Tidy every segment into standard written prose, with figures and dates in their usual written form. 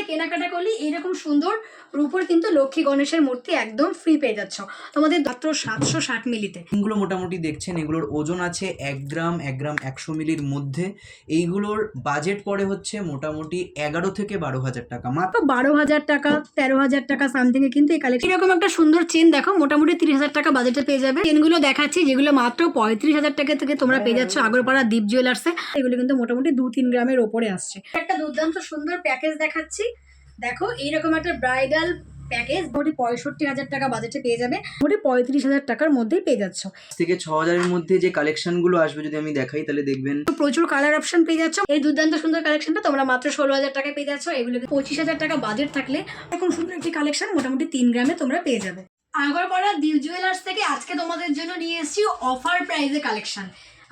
কেনাকাটা করলে এইরকম সুন্দর রূপোর কিন্তু লক্ষ্মী গণেশের মূর্তি একদম ফ্রি পেয়ে যাচ্ছ তোমাদের মাত্র 760 মিলিতে। এগুলো মোটামুটি দেখছেন, এগুলোর ওজন আছে 1 গ্রাম 100 মিলির মধ্যে। এইগুলোর বাজেট পড়ে হচ্ছে মোটামুটি 11 থেকে 12,000 টাকা, মাত্র 12,000 টাকা 13,000 টাকা সামথিং এ কিন্তু এই কালেকশন। এরকম একটা সুন্দর চেন দেখো মোটামুটি 30,000 টাকা বাজেটে পেয়ে যাবে। চেনগুলো দেখাচ্ছি যেগুলো মাত্র 35,000 টাকা থেকে তোমরা পেয়ে যাচ্ছ আগরপাড়া দীপ জুয়েলার্সে। এগুলো কিন্তু মোটামুটি 2-3 গ্রামের ওপরে আসছে। একটা দুর্দান্ত সুন্দর প্যাকেজ দেখাচ্ছি, দেখো এইরকম একটা ব্রাইডাল প্যাকেজ মোটামুটি 65,000 টাকা বাজেটে পেয়ে যাবে, মোটামুটি 35,000 টাকার মধ্যেই পেয়ে যাচ্ছ। থেকে 6,000 এর মধ্যে যে কালেকশনগুলো আসবে যদি আমি দেখাই তাহলে দেখবেন প্রচুর কালার অপশন পেয়ে যাচ্ছ। এই দুর্দান্ত সুন্দর কালেকশনটা তোমরা মাত্র 16,000 টাকায় পেয়ে যাচ্ছ। এগুলো 25,000 টাকা বাজেট থাকলে এরকম সুন্দর একটি কালেকশন মোটামুটি 3 গ্রামে তোমরা পেয়ে যাবে। আগরপাড়া দীপ জুয়েলার্স থেকে আজকে তোমাদের জন্য নিয়ে এসেছি অফার প্রাইজে কালেকশন।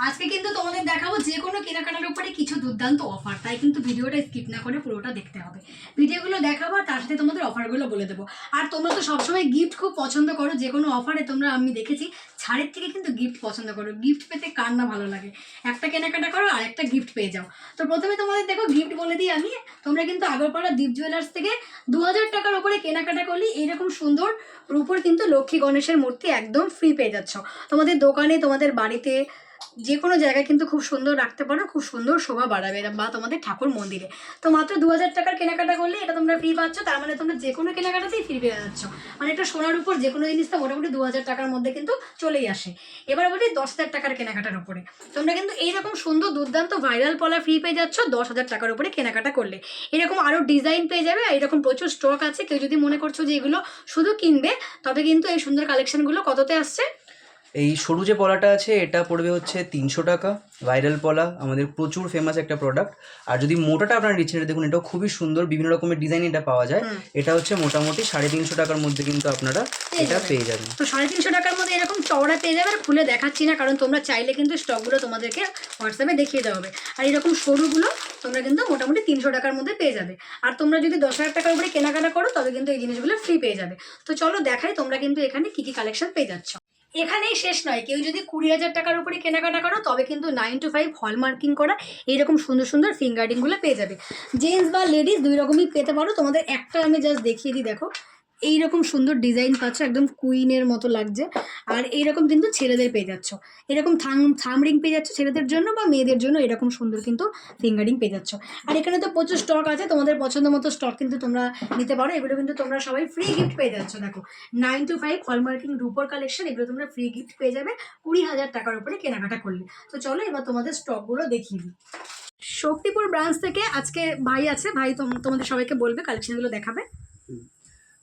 আজকে কিন্তু তোমাদের দেখাবো যে কোনো কেনাকাটার উপরে কিছু দুর্দান্ত অফার, তাই কিন্তু ভিডিওটা স্কিপ না করে পুরোটা দেখতে হবে। ভিডিওগুলো দেখাবো আর তার সাথে তোমাদের অফারগুলো বলে দেবো। আর তোমরা তো সবসময় গিফট খুব পছন্দ করো, যে কোনো অফারে তোমরা আমি দেখেছি ছাড়ের থেকে কিন্তু গিফট পছন্দ করো। গিফট পেতে কার না ভালো লাগে, একটা কেনাকাটা করো আর একটা গিফট পেয়ে যাও। তো প্রথমে তোমাদের দেখো গিফট বলে দিই আমি, তোমরা কিন্তু আগরপাড়া দীপ জুয়েলার্স থেকে 2,000 টাকার উপরে কেনাকাটা করলে এইরকম সুন্দর রূপোর কিন্তু লক্ষ্মী গণেশের মূর্তি একদম ফ্রি পেয়ে যাচ্ছ। তোমাদের দোকানে তোমাদের বাড়িতে যে কোনো জায়গায় কিন্তু খুব সুন্দর রাখতে পারো, খুব সুন্দর শোভা বাড়াবে, বা তোমাদের ঠাকুর মন্দিরে। তো মাত্র 2,000 টাকার কেনাকাটা করলে এটা তোমরা ফ্রি পাচ্ছ। তার মানে তোমরা যে কোনো কেনাকাটাতেই ফ্রি পেয়ে যাচ্ছ। মানে একটা সোনার উপর যে কোনো জিনিসটা মোটামুটি 2,000 টাকার মধ্যে কিন্তু চলেই আসে। এবার বলি 10,000 টাকার কেনাকাটার উপরে তোমরা কিন্তু এইরকম সুন্দর দুর্দান্ত ভাইরাল পলা ফ্রি পেয়ে যাচ্ছ 10,000 টাকার উপরে কেনাকাটা করলে। এরকম আরও ডিজাইন পেয়ে যাবে, এরকম প্রচুর স্টক আছে। কেউ যদি মনে করছো যে এগুলো শুধু কিনবে, তবে কিন্তু এই সুন্দর কালেকশনগুলো কততে আসছে। এই সরু যে পলাটা আছে এটা পড়বে হচ্ছে 300 টাকা। ভাইরাল পলা আমাদের প্রচুর ফেমাস একটা প্রোডাক্ট। আর যদি মোটাটা আপনারা নিচ্ছেন, এটা দেখুন, এটাও খুবই সুন্দর, বিভিন্ন রকমের ডিজাইন এটা পাওয়া যায়। এটা হচ্ছে মোটামুটি 350 টাকার মধ্যে কিন্তু আপনারা এটা পেয়ে যাবেন। তো 350 টাকার মধ্যে এরকম চওড়া পেয়ে যাবে। আর খুলে দেখাচ্ছি না, কারণ তোমরা চাইলে কিন্তু স্টকগুলো তোমাদেরকে হোয়াটসঅ্যাপে দেখিয়ে দেওয়া হবে। আর এরকম সরুগুলো তোমরা কিন্তু মোটামুটি 300 টাকার মধ্যে পেয়ে যাবে। আর তোমরা যদি 10,000 টাকার উপরে কেনাকাটা করো তবে কিন্তু এই জিনিসগুলো ফ্রি পেয়ে যাবে। তো চলো দেখাই তোমরা কিন্তু এখানে কি কি কালেকশন পেয়ে যাচ্ছ। এখানেই শেষ নয়, কেউ যদি 20,000 টাকার উপরে কেনাকাটা করো তবে কিন্তু 9 to 5 হলমার্কিং করা এইরকম সুন্দর সুন্দর ফিঙ্গারিংগুলো পেয়ে যাবে। জেন্টস বা লেডিস দুই রকমই পেতে পারো। তোমাদের একটা আমি জাস্ট দেখিয়ে দিই, দেখো এইরকম সুন্দর ডিজাইন পাচ্ছ, একদম কুইনের মতো লাগছে। আর এইরকম কিন্তু ছেলেদের পেয়ে যাচ্ছ, এরকম থাম রিং পেয়ে যাচ্ছ ছেলেদের জন্য বা মেয়েদের জন্য, এরকম সুন্দর কিন্তু ফিঙ্গারিং পেয়ে যাচ্ছ। আর এখানে তো প্রচুর স্টক আছে, তোমাদের পছন্দ মতো স্টক কিন্তু তোমরা নিতে পারো। এগুলো কিন্তু তোমরা সবাই ফ্রি গিফট পেয়ে যাচ্ছ। দেখো 9 to 5 হলমার্কিং রূপোর কালেকশন, এগুলো তোমরা ফ্রি গিফট পেয়ে যাবে 20,000 টাকার উপরে কেনাকাটা করলে। তো চলো এবার তোমাদের স্টকগুলো দেখিয়ে দিই। শক্তিপুর ব্রাঞ্চ থেকে আজকে ভাই আছে, ভাই তোমাদের সবাইকে বলবে, কালেকশনগুলো দেখাবে।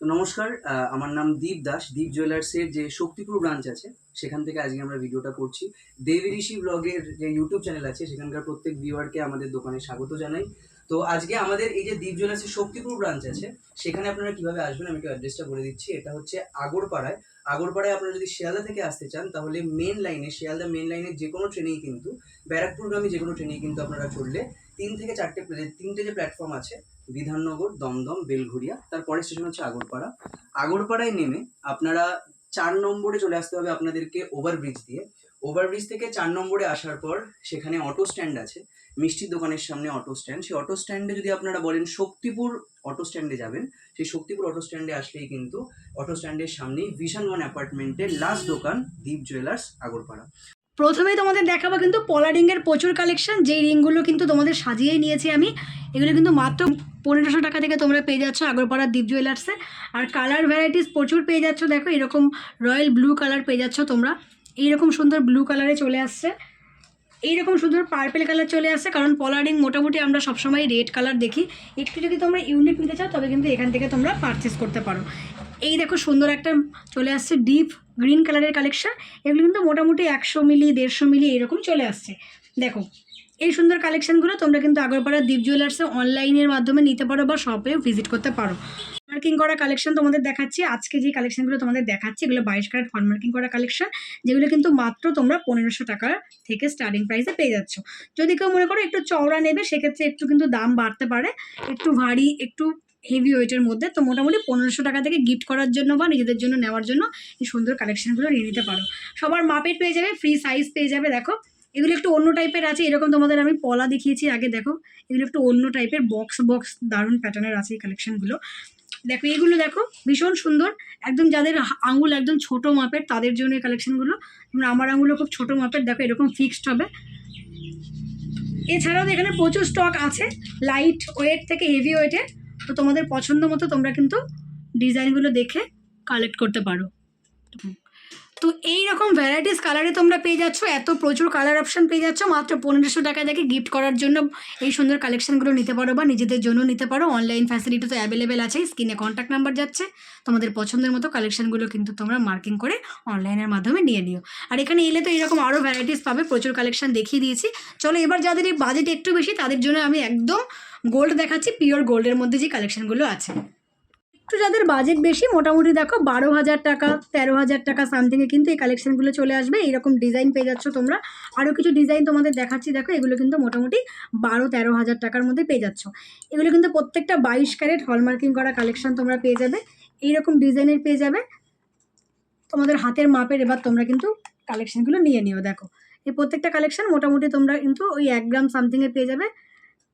তো নমস্কার, আমার নাম দীপ দাস। দীপ জুয়েলার্সের যে শক্তিপুর ব্রাঞ্চ আছে সেখান থেকে আজকে আমরা ভিডিওটা করছি। দেবী ঋষি ব্লগের যে ইউটিউব চ্যানেল আছে সেখানকার প্রত্যেক ভিউয়ারকে আমাদের দোকানে স্বাগত জানাই। তো আজকে আমাদের এই যে দীপ জুয়েলার্সের শক্তিপুর ব্রাঞ্চ আছে সেখানে আপনারা কিভাবে আসবেন আমি একটু অ্যাড্রেসটা বলে দিচ্ছি। এটা হচ্ছে আগরপাড়ায়। আগরপাড়ায় আপনারা যদি শিয়ালদা থেকে আসতে চান তাহলে মেন লাইনে, শিয়ালদা মেন লাইনের যে কোনো ট্রেনেই কিন্তু, ব্যারাকপুরগামী যে কোনো ট্রেনেই কিন্তু আপনারা চললে 3 থেকে 4টে যে প্ল্যাটফর্ম আছে, বিধাননগর, দমদম, বেলঘরিয়া, তারপরে স্টেশন হচ্ছে আগরপাড়া। আগরপাড়ায় নেমে আপনারা 4 নম্বরে চলে আসতে হবে আপনাদেরকে ওভারব্রিজ দিয়ে। ওভারব্রিজ থেকে 4 নম্বরে আসার পর সেখানে অটো স্ট্যান্ড আছে, মিষ্টির দোকানের সামনে অটো স্ট্যান্ড। সেই অটো স্ট্যান্ডে যদি আপনারা বলেন শক্তিপুর অটো স্ট্যান্ডে যাবেন, সেই শক্তিপুর অটো স্ট্যান্ডে আসলেই কিন্তু অটো স্ট্যান্ডের সামনেই ভিশন 1 অ্যাপার্টমেন্টের লাস্ট দোকান দীপ জুয়েলার্স আগরপাড়া। প্রথমেই তোমাদের দেখাবো কিন্তু পলা রিংয়ের প্রচুর কালেকশন, যেই রিংগুলো কিন্তু তোমাদের সাজিয়েই নিয়েছি আমি। এগুলো কিন্তু মাত্র 1,500 টাকা থেকে তোমরা পেয়ে যাচ্ছ আগরপাড়ার দীপ জুয়েলার্সে। আর কালার ভ্যারাইটিস প্রচুর পেয়ে যাচ্ছ। দেখো এরকম রয়্যাল ব্লু কালার পেয়ে যাচ্ছ তোমরা, এইরকম সুন্দর ব্লু কালারে চলে আসছে, এইরকম সুন্দর পার্পেল কালার চলে আসছে। কারণ পলা রিং মোটামুটি আমরা সবসময় রেড কালার দেখি। একটু যদি তোমরা ইউনিক নিতে চাও তবে কিন্তু এখান থেকে তোমরা পারচেস করতে পারো। এই দেখো সুন্দর একটা চলে আসছে ডিপ গ্রিন কালারের কালেকশন। এগুলো কিন্তু মোটামুটি 100 মিলি 150 মিলি এরকম চলে আসছে। দেখো এই সুন্দর কালেকশনগুলো তোমরা কিন্তু আগরপাড়া দীপ জুয়েলার্সে অনলাইনের মাধ্যমে নিতে পারো বা শপেও ভিজিট করতে পারো। হলমার্কিং করা কালেকশন তোমাদের দেখাচ্ছি। আজকে যে কালেকশনগুলো তোমাদের দেখাচ্ছি এগুলো 22 ক্যারেট হলমার্কিং করা কালেকশন, যেগুলো কিন্তু মাত্র তোমরা 1,500 টাকা থেকে স্টার্টিং প্রাইসে পেয়ে যাচ্ছ। যদি কেউ মনে করো একটু চওড়া নেবে সেক্ষেত্রে একটু কিন্তু দাম বাড়তে পারে, একটু ভারী একটু হেভি ওয়েটের মধ্যে। তো মোটামুটি 1,500 টাকা থেকে গিফট করার জন্য বা নিজেদের জন্য নেওয়ার জন্য এই সুন্দর কালেকশনগুলো নিয়ে নিতে পারো। সবার মাপের পেয়ে যাবে, ফ্রি সাইজ পেয়ে যাবে। দেখো এগুলো একটু অন্য টাইপের আছে, এরকম তোমাদের আমি পলা দেখিয়েছি আগে, দেখো এগুলো একটু অন্য টাইপের বক্স বক্স দারুণ প্যাটার্নের আছে এই কালেকশনগুলো। দেখো এইগুলো দেখো ভীষণ সুন্দর, একদম যাদের আঙুল একদম ছোট মাপের তাদের জন্য এই কালেকশনগুলো। আমার আঙুলও খুব ছোট মাপের, দেখো এরকম ফিক্সড হবে। এছাড়াও এখানে প্রচুর স্টক আছে লাইট ওয়েট থেকে হেভি ওয়েটের, তো তোমাদের পছন্দ মতো তোমরা কিন্তু ডিজাইনগুলো দেখে কালেক্ট করতে পারো। তো এইরকম ভ্যারাইটিস কালারে তোমরা পেয়ে যাচ্ছ, এত প্রচুর কালার অপশন পেয়ে যাচ্ছ মাত্র 1500 টাকা থেকে। গিফট করার জন্য এই সুন্দর কালেকশনগুলো নিতে পারো বা নিজেদের জন্য নিতে পারো। অনলাইন ফ্যাসিলিটি তো অ্যাভেলেবেল আছে, স্ক্রিনে কন্ট্যাক্ট নাম্বার যাচ্ছে, তোমাদের পছন্দের মতো কালেকশনগুলো কিন্তু তোমরা মার্কিং করে অনলাইনের মাধ্যমে নিয়ে নিও। আর এখানে এলে তো এরকম আরও ভ্যারাইটিস পাবে, প্রচুর কালেকশন দেখিয়ে দিয়েছি। চলো এবার যাদের এই বাজেট একটু বেশি তাদের জন্য আমি একদম গোল্ড দেখাচ্ছি, পিওর গোল্ডের মধ্যে যে কালেকশনগুলো আছে। একটু যাদের বাজেট বেশি, মোটামুটি দেখো 12,000 টাকা 13,000 টাকা সামথিংয়ে কিন্তু এই কালেকশনগুলো চলে আসবে। এইরকম ডিজাইন পেয়ে যাচ্ছ তোমরা। আরও কিছু ডিজাইন তোমাদের দেখাচ্ছি, দেখো এগুলো কিন্তু মোটামুটি 12-13,000 টাকার মধ্যে পেয়ে যাচ্ছ। এগুলো কিন্তু প্রত্যেকটা 22 ক্যারেট হলমার্কিং করা কালেকশন তোমরা পেয়ে যাবে, এইরকম ডিজাইনের পেয়ে যাবে তোমাদের হাতের মাপের। এবার তোমরা কিন্তু কালেকশনগুলো নিয়ে নিও। দেখো এই প্রত্যেকটা কালেকশন মোটামুটি তোমরা কিন্তু ওই 1 গ্রাম সামথিংয়ে পেয়ে যাবে।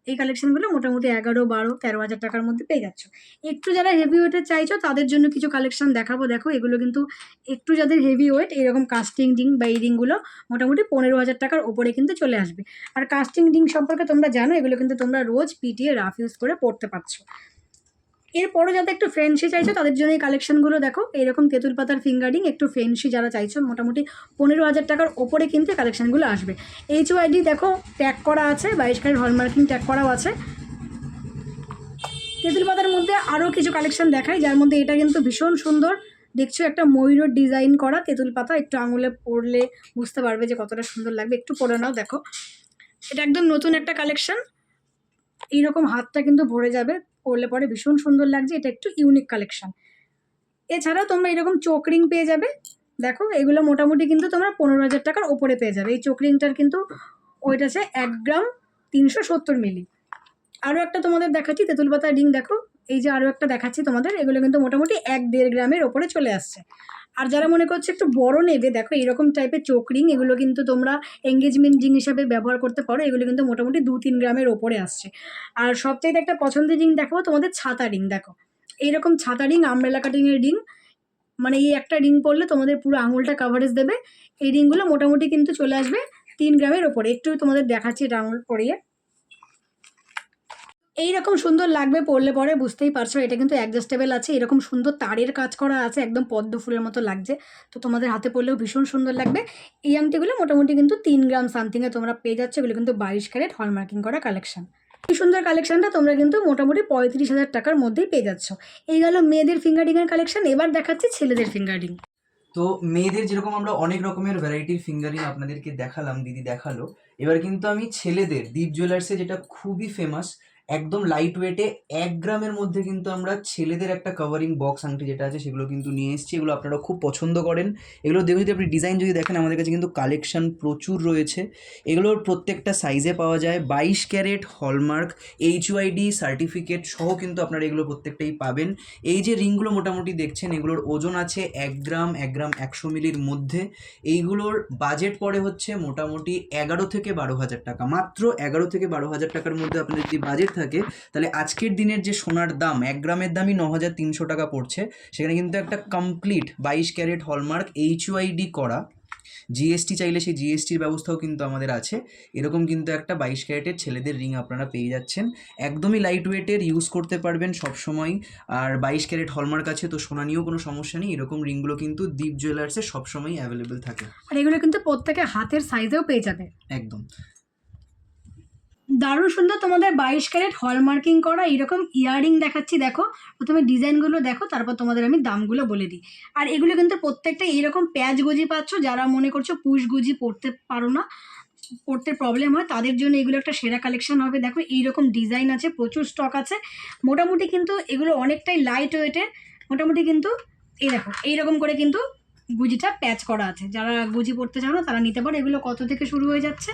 এই কালেকশনগুলো মোটামুটি 11-12-13,000 টাকার মধ্যে পেয়ে যাচ্ছ। একটু যারা হেভি ওয়েটের চাইছো তাদের জন্য কিছু কালেকশন দেখাবো। দেখো এগুলো কিন্তু একটু যাদের হেভি ওয়েট, এরকম কাস্টিং রিং বা এই রিংগুলো মোটামুটি 15,000 টাকার ওপরে কিন্তু চলে আসবে। আর কাস্টিং রিং সম্পর্কে তোমরা জানো, এগুলো কিন্তু তোমরা রোজ পিটিয়ে রাফ ইউজ করে পড়তে পারছো। এরপরও যাতে একটু ফ্যান্সি চাইছো তাদের জন্য এই কালেকশনগুলো দেখো, এরকম তেঁতুল পাতার ফিঙ্গারিং একটু ফ্যান্সি যারা চাইছো মোটামুটি 15,000 টাকার ওপরে কিন্তু কালেকশনগুলো আসবে। HYD দেখো ট্যাগ করা আছে, 22 ক্যারেট হলমার্কিং ট্যাগ করাও আছে। তেঁতুল পাতার মধ্যে আরও কিছু কালেকশন দেখাই, যার মধ্যে এটা কিন্তু ভীষণ সুন্দর। দেখছো একটা ময়ূরের ডিজাইন করা তেঁতুল পাতা, একটু আঙুলে পরলে বুঝতে পারবে যে কতটা সুন্দর লাগবে, একটু পরে নাও। দেখো এটা একদম নতুন একটা কালেকশন, এইরকম হাতটা কিন্তু ভরে যাবে, পরলে পরে ভীষণ সুন্দর লাগছে, এটা একটু ইউনিক কালেকশন। এছাড়াও তোমরা এরকম চোক রিং পেয়ে যাবে। দেখো এগুলো মোটামুটি কিন্তু তোমরা 15,000 টাকার ওপরে পেয়ে যাবে। এই চোক রিংটার কিন্তু ওইটা আছে 1 গ্রাম 370 মিলি। আরও একটা তোমাদের দেখাচ্ছি তেঁতুল পাতার রিং, দেখো এই যে আরও একটা দেখাচ্ছি তোমাদের, এগুলো কিন্তু মোটামুটি 1-1.5 গ্রামের ওপরে চলে আসছে। আর যারা মনে করছে একটু বড় নেবে, দেখো এরকম টাইপের চোক রিং, এগুলো কিন্তু তোমরা এঙ্গেজমেন্ট রিং হিসাবে ব্যবহার করতে পারো। এগুলো কিন্তু মোটামুটি 2-3 গ্রামের ওপরে আসছে। আর সবচাইতে একটা পছন্দের রিং দেখো তোমাদের ছাতা রিং, দেখো এইরকম ছাতা রিং, আমব্রেলা কাটিংয়ের রিং, মানে এই একটা রিং পরলে তোমাদের পুরো আঙুলটা কাভারেজ দেবে। এই রিংগুলো মোটামুটি কিন্তু চলে আসবে 3 গ্রামের ওপরে। একটু তোমাদের দেখাচ্ছি এটা আঙুল পরিয়ে, এইরকম সুন্দর লাগবে পরলে পরে, বুঝতেই পারছো এটা কিন্তু অ্যাডজাস্টেবল আছে, এরকম সুন্দর তারের কাজ করা আছে, একদম পদ্ম ফুলের মতো লাগছে, তো তোমাদের হাতে পরলেও ভীষণ সুন্দর লাগবে। এই আংটিগুলো মোটামুটি কিন্তু 3 গ্রাম সামথিংয়ে তোমরা পেয়ে যাচ্ছ। এগুলো কিন্তু 22 ক্যারেট হলমার্কিং করা কালেকশন। এই সুন্দর কালেকশনটা তোমরা কিন্তু মোটামুটি 35,000 টাকার মধ্যেই পেয়ে যাচ্ছ। এই গেল মেয়েদের ফিঙ্গারিংয়ের কালেকশন, এবার দেখাচ্ছি ছেলেদের ফিঙ্গারিং। তো মেয়েদের যেরকম আমরা অনেক রকমের ভ্যারাইটির ফিঙ্গারিং আপনাদেরকে দেখালাম, দিদি দেখালো, এবার কিন্তু আমি ছেলেদের দীপ জুয়েলার্সে যেটা খুবই ফেমাস, একদম লাইট ওয়েটে 1 গ্রামের মধ্যে কিন্তু আমরা ছেলেদের একটা কভারিং বক্স আংটি যেটা আছে সেগুলো কিন্তু নিয়ে এসেছি। এগুলো আপনারা খুব পছন্দ করেন। এগুলো দেখে যদি আপনি ডিজাইন যদি দেখেন, আমাদের কাছে কিন্তু কালেকশন প্রচুর রয়েছে। এগুলোর প্রত্যেকটা সাইজে পাওয়া যায়, 22 ক্যারেট হলমার্ক HYD সার্টিফিকেট সহ কিন্তু আপনারা এগুলো প্রত্যেকটাই পাবেন। এই যে রিংগুলো মোটামুটি দেখছেন, এগুলোর ওজন আছে 1 গ্রাম 100 মিলির মধ্যে। এইগুলোর বাজেট পড়ে হচ্ছে মোটামুটি 11-12,000 টাকা, মাত্র 11-12,000 টাকার মধ্যে আপনাদের যদি বাজেট থাকে, তাহলে আজকের দিনের যে সোনার দাম 1 গ্রামের দামই 9,300 টাকা পড়ছে, সেখানে কিন্তু একটা কমপ্লিট 22 ক্যারেট হলমার্ক HYD করা, জিএসটি চাইলে সেই জিএসটির ব্যবস্থাও কিন্তু আমাদের আছে। এরকম কিন্তু একটা 22 ক্যারেটের ছেলেদের রিং আপনারা পেয়ে যাচ্ছেন, একদমই লাইট ওয়েটের, ইউজ করতে পারবেন সবসময়। আর 22 ক্যারেট হলমার্ক আছে, তো সোনা নিয়েও কোনো সমস্যা নেই। এরকম রিংগুলো কিন্তু দীপ জুয়েলার্সে সবসময় অ্যাভেলেবেল থাকে। আর এগুলো কিন্তু প্রত্যেকে হাতের সাইজেও পেয়ে যাবে। একদম দারুণ সুন্দর তোমাদের 22 ক্যারেট হলমার্কিং করা এরকম ইয়াররিং দেখাচ্ছি। দেখো প্রথমে ডিজাইনগুলো দেখো, তারপর তোমাদের আমি দামগুলো বলে দিই। আর এগুলো কিন্তু প্রত্যেকটা এইরকম প্যাচ গুজি পাচ্ছ। যারা মনে করছো পুশ গুজি পড়তে পারো না, পড়তে প্রবলেম হয়, তাদের জন্য এগুলো একটা সেরা কালেকশন হবে। দেখো এইরকম ডিজাইন আছে, প্রচুর স্টক আছে। মোটামুটি কিন্তু এগুলো অনেকটাই লাইট ওয়েটের, মোটামুটি কিন্তু এই দেখো এইরকম করে কিন্তু গুজিটা প্যাচ করা আছে। যারা গুজি পড়তে চাও না তারা নিতে পারো। এগুলো কত থেকে শুরু হয়ে যাচ্ছে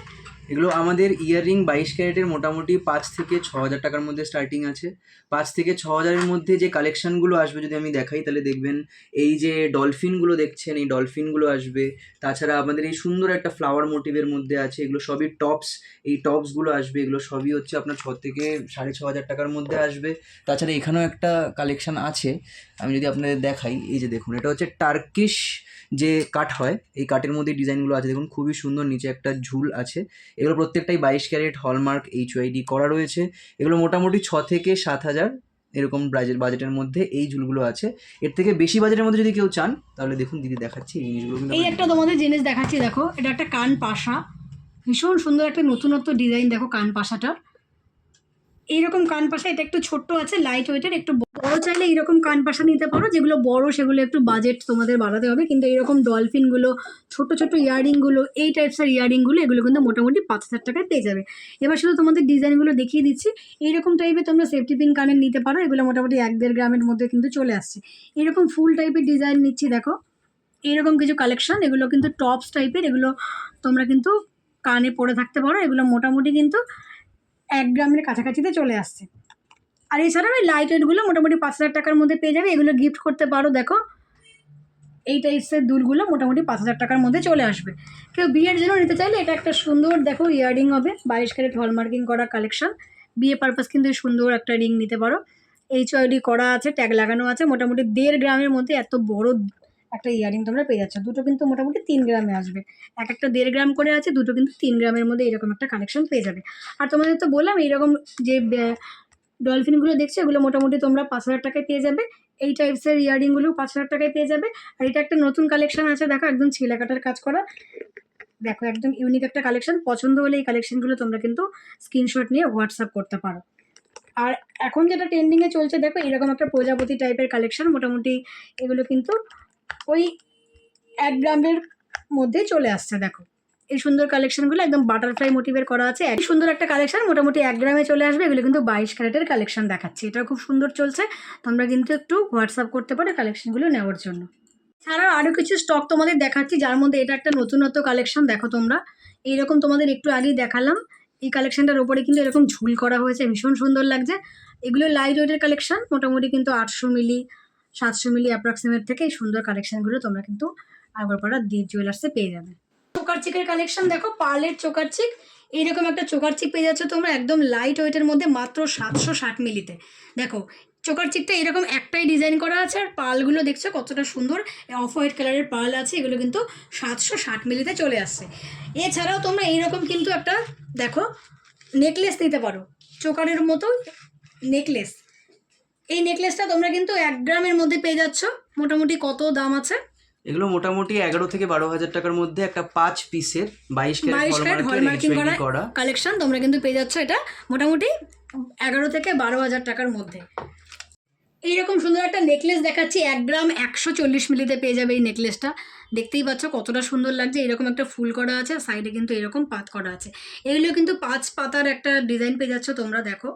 এগুলো আমাদের ইয়াররিং 22 ক্যারেটের মোটামুটি 5 থেকে 6,000 টাকার মধ্যে স্টার্টিং আছে। 5 থেকে 6,000-এর মধ্যে যে কালেকশনগুলো আসবে যদি আমি দেখাই তাহলে দেখবেন এই যে ডলফিনগুলো দেখছেন, এই ডলফিনগুলো আসবে। তাছাড়া আমাদের এই সুন্দর একটা ফ্লাওয়ার মোটিভের মধ্যে আছে, এগুলো সবই টপস। এই টপসগুলো আসবে, এগুলো সবই হচ্ছে আপনার 6 থেকে 6,500 টাকার মধ্যে আসবে। তাছাড়া এখানেও একটা কালেকশন আছে, আমি যদি আপনাদের দেখাই, এই যে দেখুন, এটা হচ্ছে টার্কিশ যে কাঠ হয়, এই কাঠের মধ্যে ডিজাইনগুলো আছে দেখুন, খুবই সুন্দর। নিচে একটা ঝুল আছে। এগুলো প্রত্যেকটাই 22 ক্যারেট হলমার্ক HYD করা রয়েছে। এগুলো মোটামুটি 6 থেকে 7,000 এরকম বাজেটের মধ্যে এই ঝুলগুলো আছে। এর থেকে বেশি বাজেটের মধ্যে যদি কেউ চান তাহলে দেখুন দিদি দেখাচ্ছি এই জিনিসগুলো কিন্তু এই একটা তোমাদের জিনিস দেখাচ্ছি, দেখো এটা একটা কান পাশা, ভীষণ সুন্দর একটা নতুনত্ব ডিজাইন। দেখো কান পাশাটা, এইরকম কান পাশা, এটা একটু ছোট্ট আছে, লাইট ওয়েটের। একটু বড় চাইলে এইরকম কান পাশা নিতে পারো, যেগুলো বড় সেগুলো একটু বাজেট তোমাদের বাড়াতে হবে। কিন্তু এইরকম ডলফিনগুলো, ছোট ছোট ইয়াররিংগুলো, এই টাইপসের ইয়াররিংগুলো, এগুলো কিন্তু মোটামুটি 5,000 টাকায় পেয়ে যাবে। এবার শুধু তোমাদের ডিজাইনগুলো দেখিয়ে দিচ্ছি। এইরকম টাইপের তোমরা সেফটি পিন কানের নিতে পারো, এগুলো মোটামুটি 1-1.5 গ্রামের মধ্যে কিন্তু চলে আসছে। এরকম ফুল টাইপের ডিজাইন নিচ্ছি, দেখো এইরকম কিছু কালেকশন, এগুলো কিন্তু টপস টাইপের, এগুলো তোমরা কিন্তু কানে পরে থাকতে পারো। এগুলো মোটামুটি কিন্তু 1 গ্রামের কাছাকাছিতে চলে আসছে। আর এছাড়াও এই লাইট ওয়েটগুলো মোটামুটি 5,000 টাকার মধ্যে পেয়ে যাবে। এগুলো গিফট করতে পারো। দেখো এই টাইপসের দুলগুলো মোটামুটি 5,000 টাকার মধ্যে চলে আসবে। কেউ বিয়ের জন্য নিতে চাইলে এটা একটা সুন্দর, দেখো ইয়াররিং হবে, 22 ক্যারেট হলমার্কিং করা কালেকশন। বিয়ে পারপাস কিন্তু সুন্দর একটা রিং নিতে পারো। HYD করা আছে, ট্যাগ লাগানো আছে। মোটামুটি 1.5 গ্রামের মধ্যে এত বড় একটা ইয়াররিং তোমরা পেয়ে যাচ্ছ। দুটো কিন্তু মোটামুটি 3 গ্রামে আসবে। একটা 1.5 গ্রাম করে আছে, দুটো কিন্তু 3 গ্রামের মধ্যে এরকম একটা কালেকশন পেয়ে যাবে। আর তোমাদের তো বললাম এইরকম যে ডলফিনগুলো দেখছো, এগুলো মোটামুটি তোমরা 5,000 টাকায় পেয়ে যাবে। এই টাইপসের ইয়াররিংগুলো 5,000 টাকায় পেয়ে যাবে। আর এটা একটা নতুন কালেকশন আছে, দেখো একদম ছিলা কাটার কাজ করা। দেখো একদম ইউনিক একটা কালেকশন। পছন্দ হলে এই কালেকশনগুলো তোমরা কিন্তু স্ক্রিনশট নিয়ে হোয়াটসঅ্যাপ করতে পারো। আর এখন যেটা ট্রেন্ডিংয়ে চলছে, দেখো এরকম একটা প্রজাপতি টাইপের কালেকশন। মোটামুটি এগুলো কিন্তু ওই 1 গ্রামের মধ্যে চলে আসছে। দেখো এই সুন্দর কালেকশনগুলো একদম বাটারফ্লাই মোটিভের করা আছে। এই সুন্দর একটা কালেকশন মোটামুটি 1 গ্রামে চলে আসবে। এগুলো কিন্তু 22 ক্যারেটের কালেকশন দেখাচ্ছি। এটাও খুব সুন্দর চলছে। তোমরা কিন্তু একটু হোয়াটসঅ্যাপ করতে পারো কালেকশনগুলো নেওয়ার জন্য। ছাড়াও আরও কিছু স্টক তোমাদের দেখাচ্ছি, যার মধ্যে এটা একটা নতুনত্ব কালেকশন। দেখো তোমরা এইরকম, তোমাদের একটু আগেই দেখালাম, এই কালেকশনটার ওপরে কিন্তু এরকম ঝুল করা হয়েছে, ভীষণ সুন্দর লাগছে। এগুলো লাইট ওয়েটের কালেকশন, মোটামুটি কিন্তু 800 মিলি 700 মিলি অ্যাপ্রক্সিমেট থেকে এই সুন্দর কালেকশনগুলো তোমরা কিন্তু আগরপাড়া দীপ জুয়েলার্সে পেয়ে যাবে। চোকার চিকের কালেকশন দেখো, পার্লের চোকার চিক। এইরকম একটা চোকার চিক পেয়ে যাচ্ছ তোমরা একদম লাইট ওয়েটের মধ্যে, মাত্র 760 মিলিতে। দেখো চোকার চিকটা এরকম একটাই ডিজাইন করা আছে। আর পার্লগুলো দেখছো কতটা সুন্দর, অফ হোয়াইট কালারের পার্ল আছে। এগুলো কিন্তু 760 মিলিতে চলে আসছে। এছাড়াও তোমরা এইরকম কিন্তু একটা দেখো নেকলেস নিতে পারো, চোকারের মতো নেকলেস। এই নেকলেসটা তোমরা কিন্তু 1 গ্রামের মধ্যে পেয়ে যাচ্ছ। মোটামুটি কত দাম আছে? এগুলো মোটামুটি 11 থেকে 12,000 টাকার মধ্যে একটা 5 পিসের 22 ক্যারেট হলমার্কিং করা কালেকশন তোমরা কিন্তু পেয়ে যাচ্ছ। এটা মোটামুটি 11 থেকে 12,000 টাকার মধ্যে। এইরকম সুন্দর একটা নেকলেস দেখাচ্ছি, 1 গ্রাম 140 মিলিতে পেয়ে যাবে এই নেকলেসটা। দেখতেই পাচ্ছ কতটা সুন্দর লাগছে। এরকম একটা ফুল করা আছে, সাইডে কিন্তু এরকম পাত করা আছে। এগুলো কিন্তু 5 পাতার একটা ডিজাইন পেয়ে যাচ্ছ তোমরা। দেখো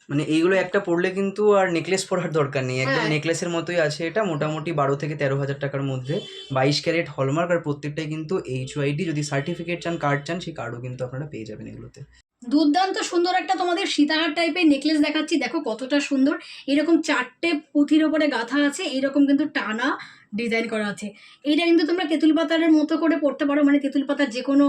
মানে এইগুলো একটা পড়লে কিন্তু আর নেকলেস পরার দরকার নেই, একদম হ্যাঁ। নেকলেসের মতোই আছে। এটা মোটামুটি 12 থেকে 13,000 টাকার মধ্যে 22 ক্যারেট হলমার্ক। আর প্রত্যেকটাই কিন্তু HYD। যদি সার্টিফিকেট চান, কার্ড চান, সেই কার্ডও কিন্তু আপনারা পেয়ে যাবেন এগুলোতে। দুর্দান্ত সুন্দর একটা তোমাদের সীতাহার টাইপের নেকলেস দেখাচ্ছি। দেখো কতটা সুন্দর, এরকম 4টে পুঁথির ওপরে গাঁথা আছে, এরকম কিন্তু টানা ডিজাইন করা আছে। এইটা কিন্তু তোমরা তেঁতুল পাতার মতো করে পড়তে পারো, মানে তেঁতুল পাতার যে কোনো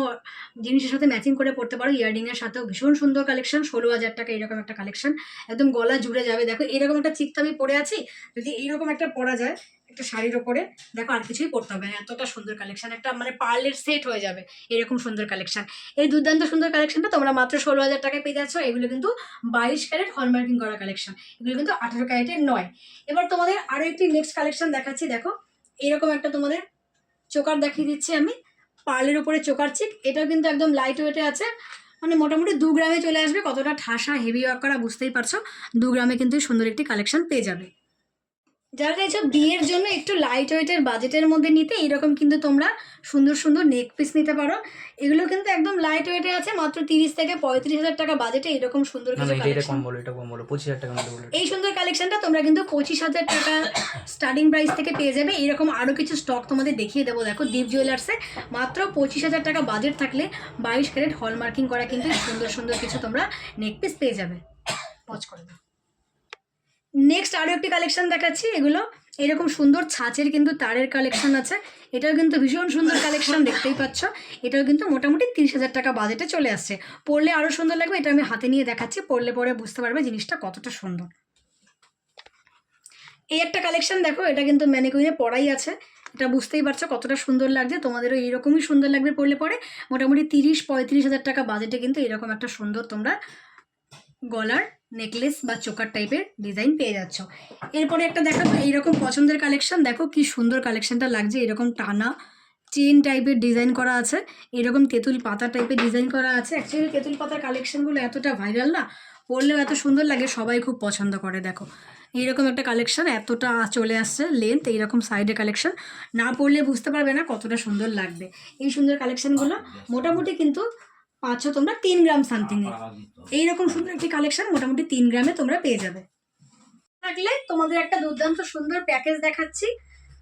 জিনিসের সাথে ম্যাচিং করে পড়তে পারো। ইয়াররিংয়ের সাথেও ভীষণ সুন্দর কালেকশন। 16,000 টাকা এরকম একটা কালেকশন, একদম গলা জুড়ে যাবে। দেখো এরকম একটা চিকটা আমি পরে আছি, যদি এইরকম একটা পরা যায় একটা শাড়ির ওপরে, দেখো আর কিছুই পড়তে হবে না, এতটা সুন্দর কালেকশন। একটা মানে পার্লের সেট হয়ে যাবে এরকম সুন্দর কালেকশন। এই দুর্দান্ত সুন্দর কালেকশনটা তোমরা মাত্র 16,000 টাকায় পেয়ে যাচ্ছ। এগুলো কিন্তু 22 ক্যারেট হলমার্কিং করা কালেকশন, এগুলো কিন্তু 18 ক্যারেটের নয়। এবার তোমাদের আরও একটি নেক্সট কালেকশন দেখাচ্ছি। দেখো এরকম একটা তোমাদের চোকার দেখিয়ে দিচ্ছি আমি, পার্লের উপরে চোকার চিক। এটাও কিন্তু একদম লাইট ওয়েটে আছে, মানে মোটামুটি 2 গ্রামে চলে আসবে। কতটা ঠাসা হেভি ওয়ার্ক করা বুঝতেই পারছো। 2 গ্রামে কিন্তু সুন্দর একটি কালেকশন পেয়ে যাবে। যারা চাইছো বিয়ের জন্য একটু লাইট ওয়েটের বাজেটের মধ্যে নিতে, এরকম কিন্তু তোমরা সুন্দর সুন্দর নেক পিস নিতে পারো। এগুলো কিন্তু একদম লাইট ওয়েটে আছে, মাত্র 30 থেকে 35,000 টাকা বাজেটে এরকম সুন্দর কিছু কালেকশন। 25,000 টাকার মধ্যে বলে। এই সুন্দর কালেকশনটা তোমরা কিন্তু 25,000 টাকা স্টার্টিং প্রাইস থেকে পেয়ে যাবে। এরকম আরও কিছু স্টক তোমাদের দেখিয়ে দেবো। দেখো দীপ জুয়েলার্সে মাত্র 25,000 টাকা বাজেট থাকলে 22 ক্যারেট হলমার্কিং করা কিন্তু সুন্দর সুন্দর কিছু তোমরা নেক পিস পেয়ে যাবে। পজ করে দাও। নেক্সট আরও একটি কালেকশন দেখাচ্ছি। এগুলো এরকম সুন্দর ছাঁচের কিন্তু তারের কালেকশন আছে। এটাও কিন্তু ভীষণ সুন্দর কালেকশন, দেখতেই পাচ্ছ। এটাও কিন্তু মোটামুটি 30,000 টাকা বাজেটে চলে আসছে। পরলে আরও সুন্দর লাগবে। এটা আমি হাতে নিয়ে দেখাচ্ছি, পরলে পরে বুঝতে পারবে জিনিসটা কতটা সুন্দর। এই একটা কালেকশন দেখো, এটা কিন্তু ম্যানিকুইনে পরাই আছে। এটা বুঝতেই পারছো কতটা সুন্দর লাগছে। তোমাদেরও এইরকমই সুন্দর লাগবে পরলে পরে। মোটামুটি 30-35,000 টাকা বাজেটে কিন্তু এরকম একটা সুন্দর তোমরা গলার নেকলেস বা চোকার টাইপের ডিজাইন পেয়ে যাচ্ছ। এরপরে একটা দেখাবো এইরকম পছন্দের কালেকশন। দেখো কি সুন্দর কালেকশনটা লাগছে। এরকম টানা চেন টাইপের ডিজাইন করা আছে, এরকম তেঁতুল পাতা টাইপের ডিজাইন করা আছে। অ্যাকচুয়ালি তেঁতুল পাতার কালেকশনগুলো এতটা ভাইরাল না, পরলেও এত সুন্দর লাগে, সবাই খুব পছন্দ করে। দেখো এইরকম একটা কালেকশন, এতটা চলে আসছে লেন্থ, এইরকম সাইডে কালেকশন। না পরলে বুঝতে পারবে না কতটা সুন্দর লাগবে। এই সুন্দর কালেকশনগুলো মোটামুটি কিন্তু পাচ্ছ তোমরা 3 গ্রাম সামথিং এ। এইরকম সুন্দর একটি কালেকশন মোটামুটি 3 গ্রামে তোমরা পেয়ে যাবে। থাকলে তোমাদের একটা দুর্দান্ত সুন্দর প্যাকেজ দেখাচ্ছি।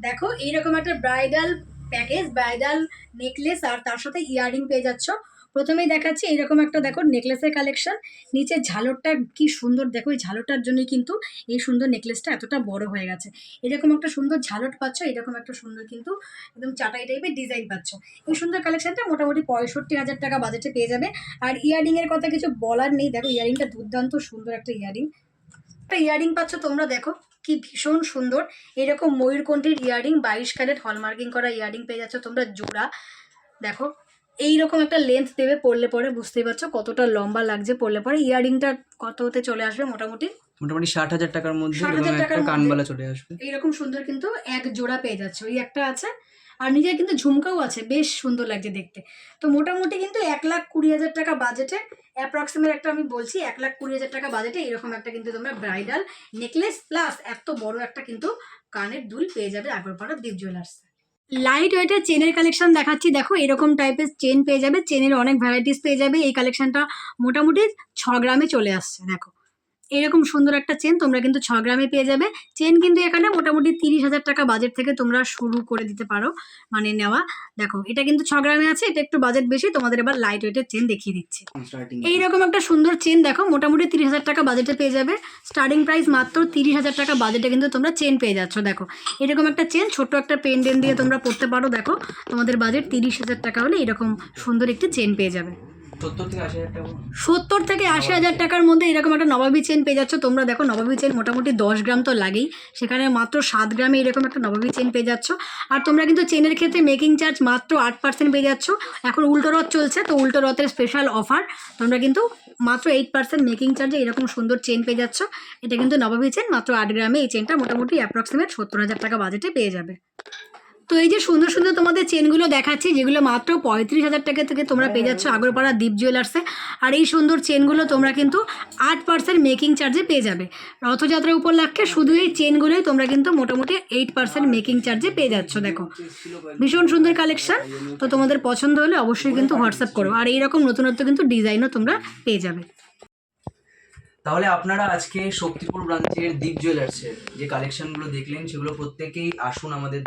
দেখো এইরকম একটা ব্রাইডাল প্যাকেজ, ব্রাইডাল নেকলেস আর তার সাথে ইয়াররিং পেয়ে যাচ্ছ। প্রথমেই দেখাচ্ছি এইরকম একটা দেখো নেকলেসের কালেকশন। নিচে ঝালরটা কি সুন্দর, দেখো এই ঝালরটার জন্যই কিন্তু এই সুন্দর নেকলেসটা এতটা বড় হয়ে গেছে। এরকম একটা সুন্দর ঝালর পাচ্ছ, এরকম একটা সুন্দর কিন্তু একদম চাটাই টাইপের ডিজাইন পাচ্ছ। এই সুন্দর কালেকশনটা মোটামুটি 65,000 টাকা বাজেটে পেয়ে যাবে। আর ইয়াররিংয়ের কথা কিছু বলার নেই। দেখো ইয়াররিংটা দুর্দান্ত সুন্দর একটা ইয়াররিং। একটা ইয়াররিং পাচ্ছ তোমরা, দেখো কি ভীষণ সুন্দর। এরকম ময়ূরকণ্ঠীর ইয়াররিং 22 ক্যারেট হলমার্কিং করা ইয়াররিং পেয়ে যাচ্ছ তোমরা জোড়া। দেখো এইরকম একটা লেন্থ দেবে, পরলে পরে বুঝতেই পারছো কতটা লম্বা লাগছে। পরলে পরে ইয়াররিংটা কত হতে চলে আসবে মোটামুটি 60,000 টাকার মধ্যে 60,000 টাকার কানবালা চলে আসবে। এইরকম সুন্দর কিন্তু এক জোড়া পেয়ে যাচ্ছ। এই একটা আছে, আর নিজের কিন্তু ঝুমকাও আছে, বেশ সুন্দর লাগছে দেখতে। তো মোটামুটি কিন্তু 1,20,000 টাকা বাজেটে অ্যাপ্রক্সিমেট একটা আমি বলছি 1,20,000 টাকা বাজেটে এরকম একটা কিন্তু তোমরা ব্রাইডাল নেকলেস প্লাস এত বড় একটা কিন্তু কানের দুল পেয়ে যাবে আগরপাড়া দীপ জুয়েলার্স। লাইট ওয়েটের চেনের কালেকশন দেখাচ্ছি। দেখো এরকম টাইপের চেন পেয়ে যাবে, চেনের অনেক ভ্যারাইটিস পেয়ে যাবে। এই কালেকশনটা মোটামুটি 6 গ্রামে চলে আসছে। দেখো এরকম সুন্দর একটা চেন তোমরা কিন্তু 6 গ্রামে পেয়ে যাবে। চেন কিন্তু এখানে মোটামুটি 30,000 টাকা বাজেট থেকে তোমরা শুরু করে দিতে পারো মানে নেওয়া। দেখো এটা কিন্তু 6 গ্রামে আছে, এটা একটু বাজেট বেশি। তোমাদের এবার লাইট ওয়েটের চেন দেখিয়ে দিচ্ছি। এইরকম একটা সুন্দর চেন দেখো মোটামুটি 30,000 টাকা বাজেটে পেয়ে যাবে। স্টার্টিং প্রাইস মাত্র 30,000 টাকা বাজেটে কিন্তু তোমরা চেন পেয়ে যাচ্ছ। দেখো এরকম একটা চেন ছোট্ট একটা পেন্ডেন্ট দিয়ে তোমরা পড়তে পারো। দেখো তোমাদের বাজেট 30,000 টাকা হলে এরকম সুন্দর একটি চেন পেয়ে যাবে। 70 থেকে 80,000 টাকার মধ্যে এরকম একটা নবাবী চেন পেয়ে যাচ্ছ তোমরা। দেখো নবাবী চেন মোটামুটি 10 গ্রাম তো লাগেই, সেখানে মাত্র 7 গ্রামে এরকম একটা নবাবী চেন পেয়ে যাচ্ছ। আর তোমরা কিন্তু চেনের ক্ষেত্রে মেকিং চার্জ মাত্র 8% পেয়ে যাচ্ছ। এখন উল্টো রথ চলছে, তো উল্টো রথের স্পেশাল অফার তোমরা কিন্তু মাত্র 8% মেকিং চার্জে এরকম সুন্দর চেন পেয়ে যাচ্ছ। এটা কিন্তু নবাবী চেন, মাত্র 8 গ্রামে এই চেনটা মোটামুটি অ্যাপ্রক্সিমেট 70,000 টাকা বাজেটে পেয়ে যাবে। তো এই যে সুন্দর সুন্দর তোমাদের চেনগুলো দেখাচ্ছি, যেগুলো মাত্র 35,000 টাকা থেকে তোমরা পেয়ে যাচ্ছ আগরপাড়া দীপ জুয়েলার্সে। আর এই সুন্দর চেনগুলো তোমরা কিন্তু 8% মেকিং চার্জে পেয়ে যাবে। রথযাত্রা উপলক্ষে শুধু এই চেনগুলোই তোমরা কিন্তু মোটামুটি 8% মেকিং চার্জে পেয়ে যাচ্ছ। দেখো ভীষণ সুন্দর কালেকশন। তো তোমাদের পছন্দ হলে অবশ্যই কিন্তু হোয়াটসঅ্যাপ করো। আর এইরকম নতুনত্ব কিন্তু ডিজাইনও তোমরা পেয়ে যাবে। তাহলে আপনারা আজকে শক্তিপুর ব্রাঞ্চের দীপ জুয়েলার্সের যে কালেকশনগুলো দেখলেন সেগুলো প্রত্যেকেই আসুন আমাদের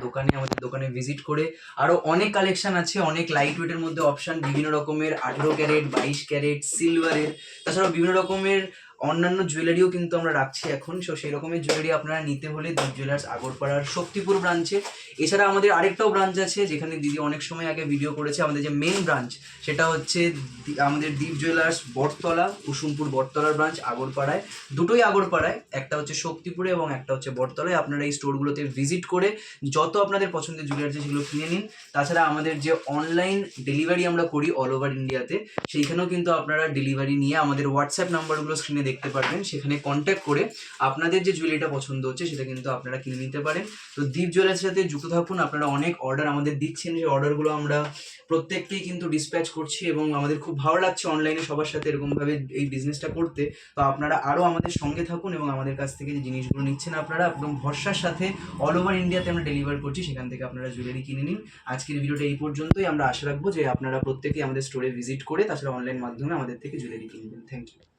দোকানে ভিজিট করে। আরও অনেক কালেকশন আছে, অনেক লাইট ওয়েটের মধ্যে অপশান, বিভিন্ন রকমের 18 ক্যারেট 22 ক্যারেট সিলভারের, তাছাড়াও বিভিন্ন রকমের অন্যান্য জুয়েলারিও কিন্তু আমরা রাখছি এখন। সো সেই রকমের জুয়েলারি আপনারা নিতে হলে দীপ জুয়েলার্স আগরপাড়ার শক্তিপুর ব্রাঞ্চে। এছাড়া আমাদের আরেকটাও ব্রাঞ্চ আছে যেখানে দিদি অনেক সময় আগে ভিডিও করেছে। আমাদের যে মেন ব্রাঞ্চ সেটা হচ্ছে আমাদের দীপ জুয়েলার্স বটতলা, কুসুমপুর বটতলার ব্রাঞ্চ আগরপাড়ায়। দুটোই আগরপাড়ায়, একটা হচ্ছে শক্তিপুরে এবং একটা হচ্ছে বটতলায়। আপনারা এই স্টোরগুলোতে ভিজিট করে যত আপনাদের পছন্দের জুয়েলারি আছে সেগুলো কিনে নিন। তাছাড়া আমাদের যে অনলাইন ডেলিভারি আমরা করি অল ওভার ইন্ডিয়াতে, সেইখানেও কিন্তু আপনারা ডেলিভারি নিয়ে আমাদের হোয়াটসঅ্যাপ নাম্বারগুলো স্ক্রিনে দেখতে পারবেন, সেখানে কন্ট্যাক্ট করে আপনাদের যে জুয়েলারিটা পছন্দ হচ্ছে সেটা কিন্তু আপনারা কিনে নিতে পারেন। তো দীপ জুয়েলার্সের সাথে যুক্ত থাকুন। আপনারা অনেক অর্ডার আমাদের দিচ্ছেন, যে অর্ডারগুলো আমরা প্রত্যেককেই কিন্তু ডিসপ্যাচ করছি এবং আমাদের খুব ভালো লাগছে অনলাইনে সবার সাথে এরকমভাবে এই বিজনেসটা করতে। তো আপনারা আরও আমাদের সঙ্গে থাকুন এবং আমাদের কাছ থেকে যে জিনিসগুলো নিচ্ছেন আপনারা একদম ভরসার সাথে অল ওভার ইন্ডিয়াতে আমরা ডেলিভার করছি, সেখান থেকে আপনারা জুয়েলারি কিনে নিন। আজকের ভিডিওটা এই পর্যন্তই। আমরা আশা রাখবো যে আপনারা প্রত্যেকেই আমাদের স্টোরে ভিজিট করে তাছাড়া অনলাইন মাধ্যমে আমাদের থেকে জুয়েলারি কিনবেন। Thank you.